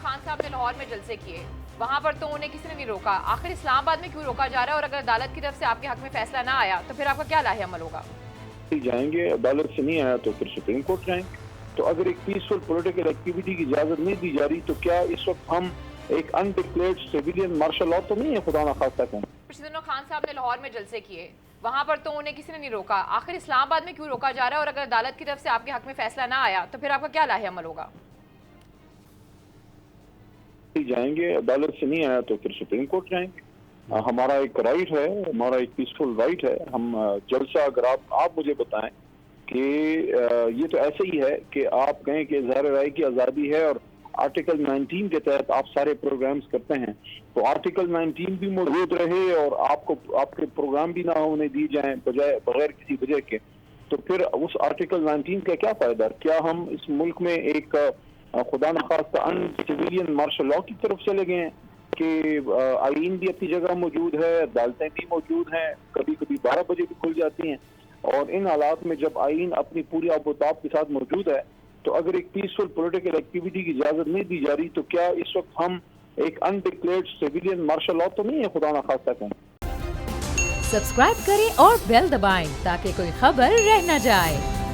خان صاحب نے لاہور میں جلسے کیے، وہاں پر تو انہیں کسی نے نہیں روکا، آخر اسلام آباد میں کیوں روکا جا رہا ہے؟ اور اگر عدالت کی طرف سے آپ کے حق میں فیصلہ نہ آیا تو پھر آپ کا کیا لاہ عمل ہوگا؟ جائیں گے، عدالت سے نہیں آیا تو پھر سپریم کورٹ جائیں گے۔ تو اگر ایک پیسفل پولیٹیکل ایکٹیویٹی کی اجازت نہیں دی جا رہی تو کیا اس وقت ہم ایک انڈکلیئرڈ سیویلین مارشل لاء تو نہیں ہے خدا نخواستہ کہیں؟ پچھلے دنوں خان صاحب نے لاہور میں جلسے کیے، وہاں پر تو انہیں کسی نے نہیں روکا، آخر اسلام آباد میں کیوں روکا جا رہا ہے؟ اور اگر عدالت کی طرف سے آپ کے حق میں فیصلہ نہ آیا تو پھر آپ کا کیا لاہ عمل ہوگا؟ جائیں گے، عدالت سے نہیں آیا تو پھر سپریم کورٹ جائیں گے۔ ہمارا ایک رائٹ ہے، ہمارا ایک پیسفل رائٹ ہے۔ ہم جلسہ اگر آپ مجھے بتائیں کہ یہ تو ایسے ہی ہے کہ آپ کہیں کہ اظہار رائے کی آزادی ہے اور آرٹیکل 19 کے تحت آپ سارے پروگرامز کرتے ہیں، تو آرٹیکل 19 بھی موجود رہے اور آپ کے پروگرام بھی نہ ہونے دی جائیں بغیر کسی وجہ کے، تو پھر اس آرٹیکل 19 کا کیا فائدہ؟ کیا ہم اس ملک میں ایک خدا نخواستہ ان سویلین مارشل لاء کی طرف چلے گئے ہیں کہ آئین بھی اپنی جگہ موجود ہے، عدالتیں بھی موجود ہیں، کبھی کبھی 12 بجے بھی کھل جاتی ہیں، اور ان حالات میں جب آئین اپنی پوری آب و تاب کے ساتھ موجود ہے تو اگر ایک پیسفل پولیٹیکل ایکٹیویٹی کی اجازت نہیں دی جا رہی تو کیا اس وقت ہم ایک انڈکلیئرڈ سیویلین مارشل لاء تو نہیں ہے خدا نخواستہ کہیں؟ سبسکرائب کریں اور بیل دبائیں تاکہ کوئی خبر رہ نہ جائے۔